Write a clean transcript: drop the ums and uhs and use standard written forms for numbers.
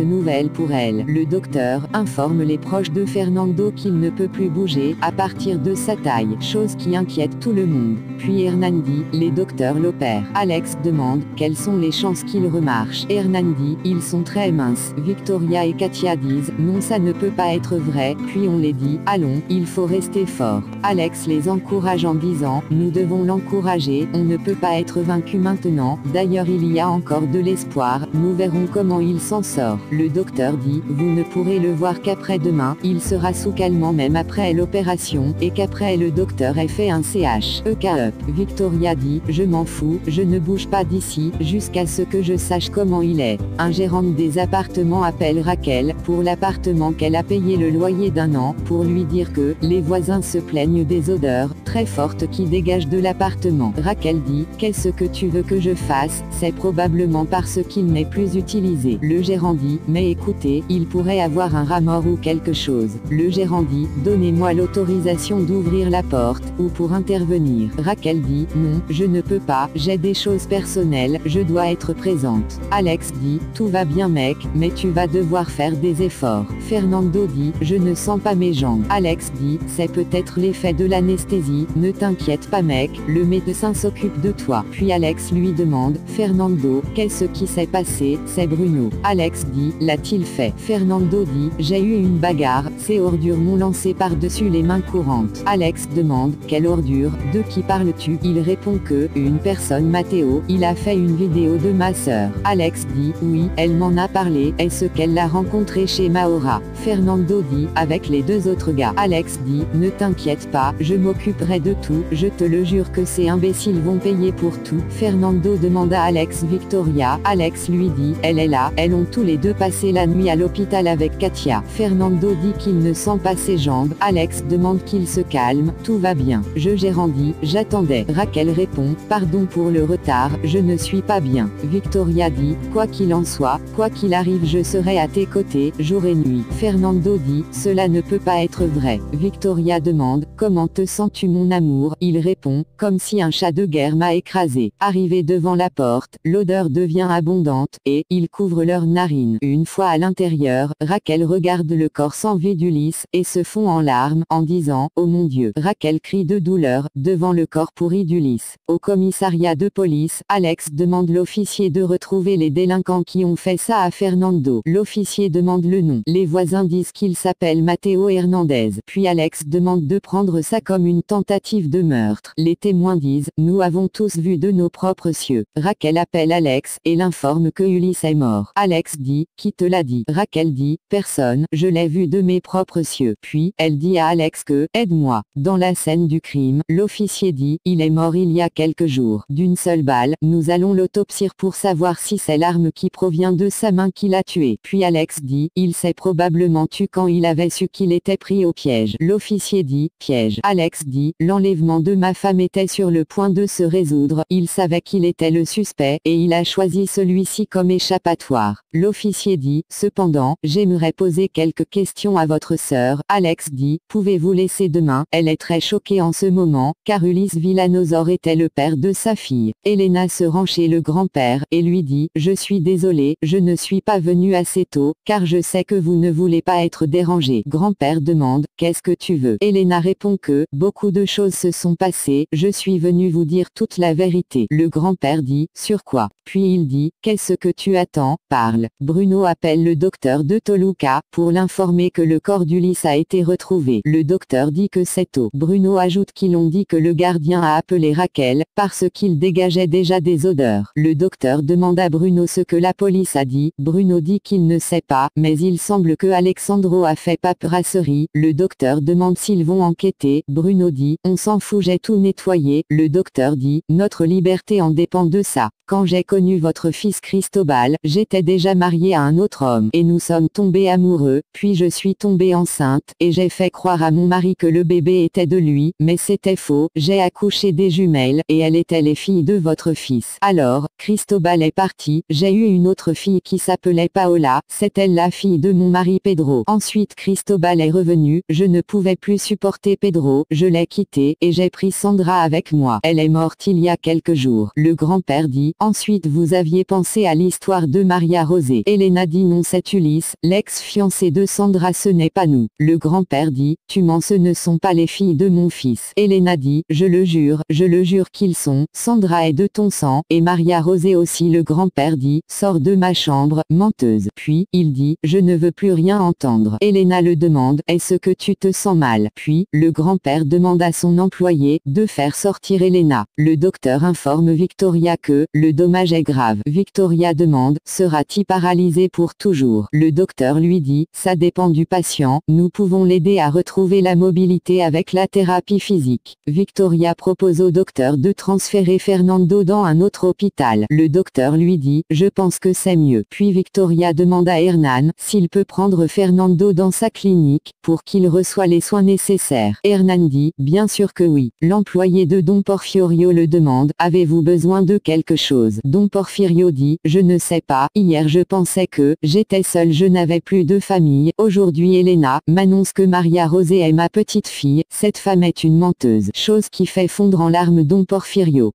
Nouvelle pour elle. Le docteur informe les proches de Fernando qu'il ne peut plus bouger à partir de sa taille, chose qui inquiète tout le monde. Puis Hernan dit, les docteurs l'opèrent. Alex demande, quelles sont les chances qu'il remarche. Hernan dit, ils sont très minces. Victoria et Katia disent, non ça ne peut pas être vrai. Puis on les dit, allons, il faut rester fort. Alex les encourage en disant, nous devons l'encourager, on ne peut pas être vaincu maintenant, d'ailleurs il y a encore de l'espoir, nous verrons comment il s'en sort. Le docteur dit, vous ne pourrez le voir qu'après-demain, il sera sous calmant même après l'opération, et qu'après le docteur ait fait un CHEK-up. Victoria dit, je m'en fous, je ne bouge pas d'ici, jusqu'à ce que je sache comment il est. Un gérant des appartements appelle Raquel, pour l'appartement qu'elle a payé le loyer d'1 an, pour lui dire que, les voisins se plaignent des odeurs, très fortes qui dégagent de l'appartement. Raquel dit, qu'est-ce que tu veux que je fasse, c'est probablement parce qu'il n'est plus utilisé. Le gérant dit, mais écoutez, il pourrait avoir un rat mort ou quelque chose. Le gérant dit, donnez-moi l'autorisation d'ouvrir la porte, ou pour intervenir. Raquel dit, non, je ne peux pas, j'ai des choses personnelles, je dois être présente. Alex dit, tout va bien mec, mais tu vas devoir faire des efforts. Fernando dit, je ne sens pas mes jambes. Alex dit, c'est peut-être l'effet de l'anesthésie, ne t'inquiète pas mec, le médecin s'occupe de toi. Puis Alex lui demande, Fernando, qu'est-ce qui s'est passé, c'est Bruno. Alex dit, l'a-t-il fait? Fernando dit, j'ai eu une bagarre, ces ordures m'ont lancé par-dessus les mains courantes. Alex demande, quelle ordure, de qui parles-tu? Il répond que, une personne Matteo, il a fait une vidéo de ma sœur. Alex dit, oui, elle m'en a parlé, est-ce qu'elle l'a rencontré chez Maura? Fernando dit, avec les 2 autres gars. Alex dit, ne t'inquiète pas, je m'occuperai de tout, je te le jure que ces imbéciles vont payer pour tout. Fernando demande à Alex Victoria, Alex lui dit, elle est là, elles ont tous les 2 passé la nuit à l'hôpital avec Katia. Fernando dit qu'il ne sent pas ses jambes, Alex demande qu'il se calme, tout va bien. Gérant dit, j'attendais. Raquel répond, pardon pour le retard, je ne suis pas bien. Victoria dit, quoi qu'il en soit, quoi qu'il arrive je serai à tes côtés, jour et nuit. Fernando dit, cela ne peut pas être vrai. Victoria demande, comment te sens-tu mon amour? Il répond, comme si un chat de guerre m'a écrasé. Arrivé devant la porte, l'odeur devient abondante, et, ils couvrent leurs narines. Une fois à l'intérieur, Raquel regarde le corps sans vie d'Ulysse, et se fond en larmes, en disant, oh mon Dieu. Raquel crie de douleur, devant le corps pourri d'Ulysse. Au commissariat de police, Alex demande l'officier de retrouver les délinquants qui ont fait ça à Fernando. L'officier demande le nom. Les voisins disent qu'il s'appelle Matteo Hernandez. Puis Alex demande de prendre ça comme une tentative de meurtre. Les témoins disent, nous avons tous vu de nos propres cieux. Raquel appelle Alex, et l'informe que Ulysse est mort. Alex dit, qui te l'a dit? Raquel dit, personne, je l'ai vu de mes propres cieux. Puis, elle dit à Alex que, aide-moi. Dans la scène du crime, l'officier dit, il est mort il y a quelques jours. D'une seule balle, nous allons l'autopsier pour savoir si c'est l'arme qui provient de sa main qui l'a tué. Puis Alex dit, il s'est probablement tué quand il avait su qu'il était pris au piège. L'officier dit, piège. Alex dit, l'enlèvement de ma femme était sur le point de se résoudre, il savait qu'il était le suspect, et il a choisi celui-ci comme échappatoire. L'officier dit, cependant, j'aimerais poser quelques questions à votre sœur. Alex dit, pouvez-vous laisser demain? Elle est très choquée en ce moment, car Ulysse Villanosor était le père de sa fille. Elena se rend chez le grand-père, et lui dit, je suis désolée, je ne suis pas venue assez tôt, car je sais que vous ne voulez pas être dérangé. Grand-père demande, qu'est-ce que tu veux? Elena répond que, beaucoup de choses se sont passées, je suis venue vous dire toute la vérité. Le grand-père dit, sur quoi? Puis il dit, qu'est-ce que tu attends? Parle. Bruno appelle le docteur de Toluca, pour l'informer que le corps d'Ulysse a été retrouvé. Le docteur dit que c'est tôt. Bruno ajoute qu'ils ont dit que le gardien a appelé Raquel, parce qu'il dégageait déjà des odeurs. Le docteur demande à Bruno ce que la police a dit. Bruno dit qu'il ne sait pas, mais il semble que Alexandro a fait paperasserie. Le docteur demande s'ils vont enquêter. Bruno dit, on s'en fout, j'ai tout nettoyé. Le docteur dit, notre liberté en dépend de ça. Quand j'ai connu votre fils Cristobal, j'étais déjà mariée à un autre homme, et nous sommes tombés amoureux, puis je suis tombée enceinte, et j'ai fait croire à mon mari que le bébé était de lui, mais c'était faux, j'ai accouché des jumelles, et elles étaient les filles de votre fils. Alors, Cristobal est parti, j'ai eu une autre fille qui s'appelait Paola, c'est elle la fille de mon mari Pedro. Ensuite Cristobal est revenu, je ne pouvais plus supporter Pedro, je l'ai quitté, et j'ai pris Sandra avec moi. Elle est morte il y a quelques jours. Le grand-père dit, ensuite vous aviez pensé à l'histoire de Maria Rosé. Elena Elena dit non, c'est Ulysse, l'ex-fiancé de Sandra, ce n'est pas nous. Le grand-père dit, tu mens, ce ne sont pas les filles de mon fils. Elena dit, je le jure qu'ils sont, Sandra est de ton sang, et Maria Rosé aussi. Le grand-père dit, sors de ma chambre, menteuse. Puis, il dit, je ne veux plus rien entendre. Elena le demande, est-ce que tu te sens mal? Puis, le grand-père demande à son employé, de faire sortir Elena. Le docteur informe Victoria que, le dommage est grave. Victoria demande, sera-t-il paralysé pour toujours? Le docteur lui dit, ça dépend du patient, nous pouvons l'aider à retrouver la mobilité avec la thérapie physique. Victoria propose au docteur de transférer Fernando dans un autre hôpital. Le docteur lui dit, je pense que c'est mieux. Puis Victoria demande à Hernan, s'il peut prendre Fernando dans sa clinique, pour qu'il reçoive les soins nécessaires. Hernan dit, bien sûr que oui. L'employé de Don Porfirio le demande, avez-vous besoin de quelque chose? Don Porfirio dit, je ne sais pas, hier je pensais que, j'étais seul, je n'avais plus de famille. Aujourd'hui Elena m'annonce que Maria Rosé est ma petite fille, cette femme est une menteuse. Chose qui fait fondre en larmes Don Porfirio.